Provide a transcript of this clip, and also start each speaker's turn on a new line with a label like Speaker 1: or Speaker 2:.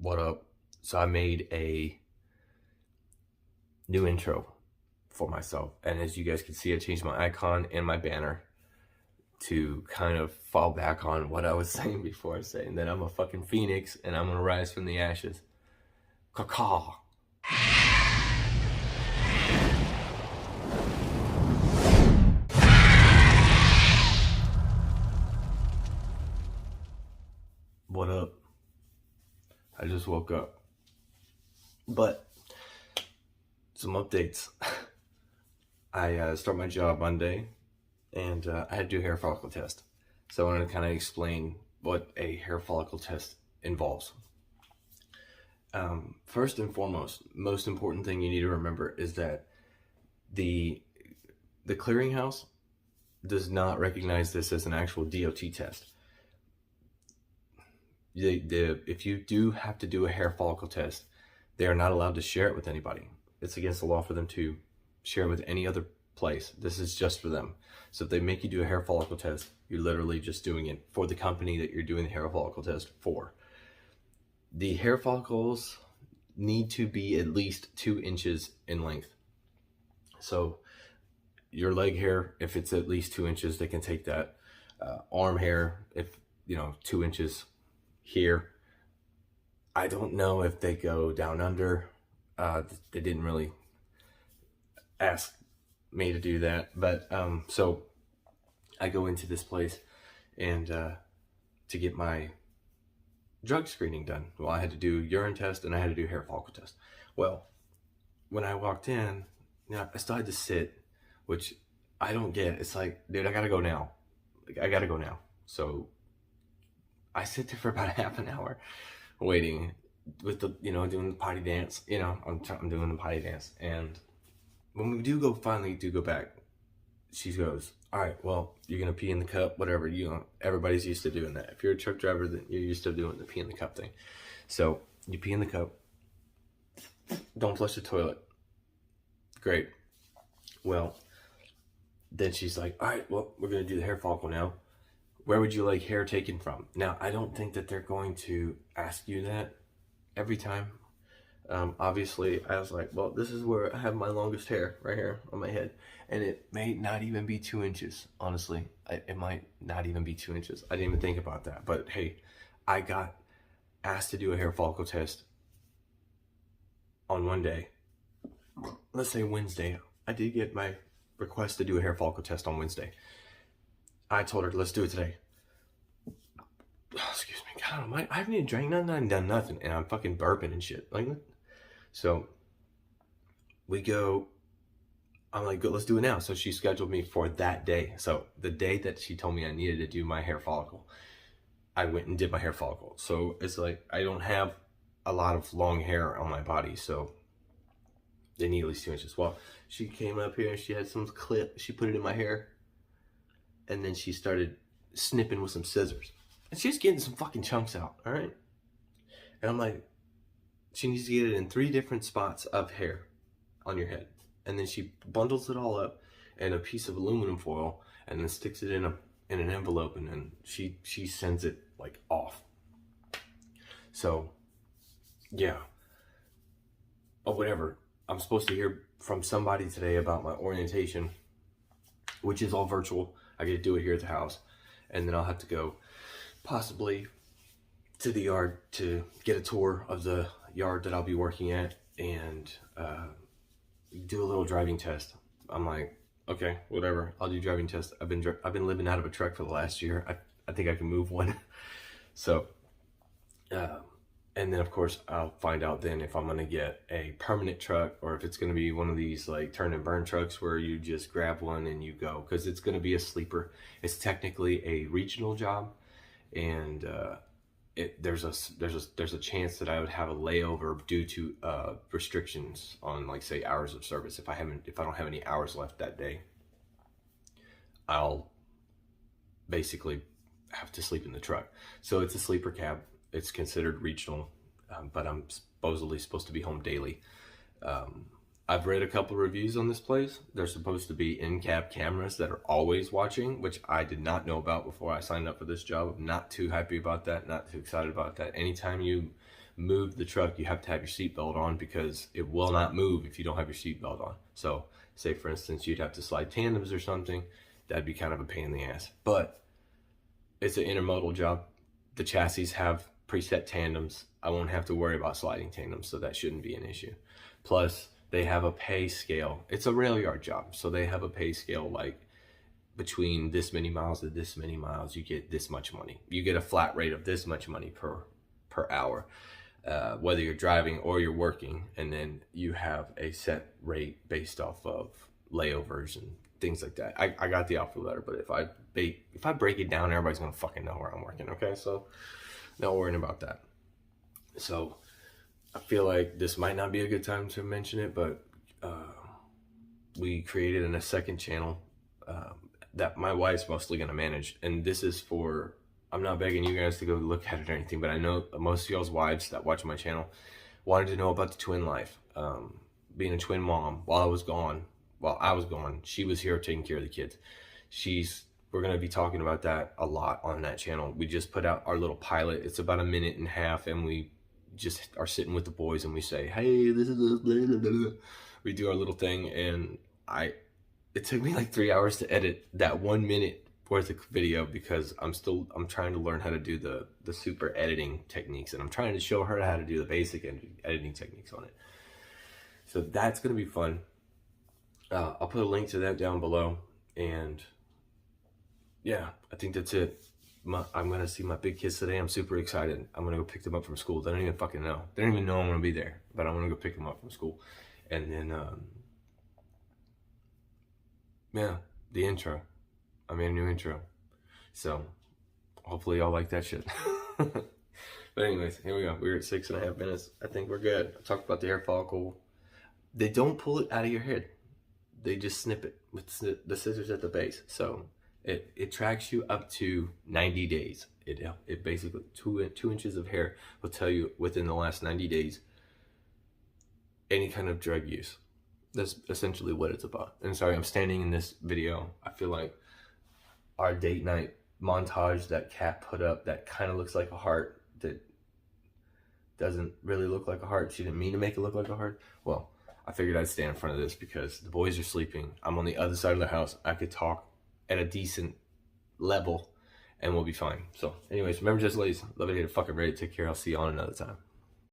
Speaker 1: What up? So I made a new intro for myself. And as you guys can see, I changed my icon and my banner to kind of fall back on what I was saying before, saying that I'm a fucking phoenix and I'm gonna rise from the ashes. Caw. What up? I just woke up. But some updates. I start my job Monday, and I had to do a hair follicle test. So I wanted to kind of explain what a hair follicle test involves. First and foremost, most important thing you need to remember is that the clearinghouse does not recognize this as an actual DOT test. If you do have to do a hair follicle test, they are not allowed to share it with anybody. It's against the law for them to share it with any other place. This is just for them. So if they make you do a hair follicle test, you're literally just doing it for the company that you're doing the hair follicle test for. The hair follicles need to be at least 2 inches in length. So your leg hair, if it's at least 2 inches, they can take that. Arm hair, if 2 inches here. I don't know if they go down under. They didn't really ask me to do that, but so I go into this place and to get my drug screening done. Well, I had to do urine test and I had to do hair follicle test. Well, when I walked in, I still had to sit, which I don't get. It's like, dude, I gotta go now. I gotta go now. So I sit there for about a half an hour waiting with the, doing the potty dance. I'm doing the potty dance. And when we finally go back, she goes, all right, well, you're going to pee in the cup, whatever. Everybody's used to doing that. If you're a truck driver, then you're used to doing the pee in the cup thing. So you pee in the cup. Don't flush the toilet. Great. Well, then she's like, all right, well, we're going to do the hair follicle now. Where would you like hair taken from? Now, I don't think that they're going to ask you that every time. Obviously, I was like, well, this is where I have my longest hair, right here on my head. And it may not even be 2 inches, honestly. It might not even be 2 inches. I didn't even think about that. But hey, I got asked to do a hair follicle test on one day. Let's say Wednesday. I did get my request to do a hair follicle test on Wednesday. I told her, let's do it today. Excuse me, God, I haven't even drank nothing, I haven't done nothing, and I'm fucking burping and shit. So we go, I'm like, good, let's do it now. So she scheduled me for that day. So the day that she told me I needed to do my hair follicle, I went and did my hair follicle. So it's like, I don't have a lot of long hair on my body, so they need at least 2 inches. Well, she came up here and she had some clip, she put it in my hair, and then she started snipping with some scissors. And she's getting some fucking chunks out, all right? And I'm like, she needs to get it in 3 different spots of hair on your head. And then she bundles it all up in a piece of aluminum foil and then sticks it in an envelope, and then she sends it like off. So, yeah. Or whatever. I'm supposed to hear from somebody today about my orientation, which is all virtual. I get to do it here at the house, and then I'll have to go possibly to the yard to get a tour of the yard that I'll be working at and do a little driving test. I'm like, okay, whatever, I'll do driving test. I've been living out of a truck for the last year. I think I can move one. So and then of course I'll find out then if I'm gonna get a permanent truck or if it's gonna be one of these like turn and burn trucks where you just grab one and you go, because it's gonna be a sleeper. It's technically a regional job, and there's a chance that I would have a layover due to restrictions on, like, say, hours of service. If I don't have any hours left that day, I'll basically have to sleep in the truck. So it's a sleeper cab. It's considered regional, but I'm supposedly supposed to be home daily. I've read a couple reviews on this place. There's supposed to be in-cab cameras that are always watching, which I did not know about before I signed up for this job. I'm not too happy about that, not too excited about that. Anytime you move the truck, you have to have your seatbelt on because it will not move if you don't have your seatbelt on. So say for instance, you'd have to slide tandems or something. That'd be kind of a pain in the ass, but it's an intermodal job. The chassis have preset tandems. I won't have to worry about sliding tandems, so that shouldn't be an issue. Plus, they have a pay scale. It's a rail yard job, so they have a pay scale like between this many miles to this many miles, you get this much money. You get a flat rate of this much money per hour, whether you're driving or you're working, and then you have a set rate based off of layovers and things like that. I got the offer letter, but if I break it down, everybody's gonna fucking know where I'm working. Okay, so not worrying about that. So I feel like this might not be a good time to mention it, but we created a second channel that my wife's mostly gonna manage, and this is for. I'm not begging you guys to go look at it or anything, but I know most of y'all's wives that watch my channel wanted to know about the twin life, being a twin mom. While I was gone, she was here taking care of the kids. We're going to be talking about that a lot on that channel. We just put out our little pilot. It's about 1.5 minutes, and we just are sitting with the boys and we say, hey, this is blah, blah, blah, blah. We do our little thing, and it took me like 3 hours to edit that 1 minute worth of video because I'm trying to learn how to do the super editing techniques, and I'm trying to show her how to do the basic editing techniques on it. So that's going to be fun. I'll put a link to that down below, and yeah, I think that's it. I'm going to see my big kids today. I'm super excited. I'm going to go pick them up from school. They don't even fucking know. They don't even know I'm going to be there, but I'm going to go pick them up from school. And then, yeah, the intro. I made a new intro. So hopefully y'all like that shit. But anyways, here we go. We're at 6.5 minutes. I think we're good. I talked about the hair follicle. They don't pull it out of your head. They just snip it with the scissors at the base. So it tracks you up to 90 days. It basically, 2 inches of hair will tell you within the last 90 days any kind of drug use. That's essentially what it's about. And sorry, I'm standing in this video. I feel like our date night montage that Kat put up that kind of looks like a heart, that doesn't really look like a heart. She didn't mean to make it look like a heart. Well, I figured I'd stand in front of this because the boys are sleeping. I'm on the other side of the house. I could talk at a decent level and we'll be fine. So anyways, remember, just ladies, love it, hate it, fucking ready. Take care. I'll see you on another time.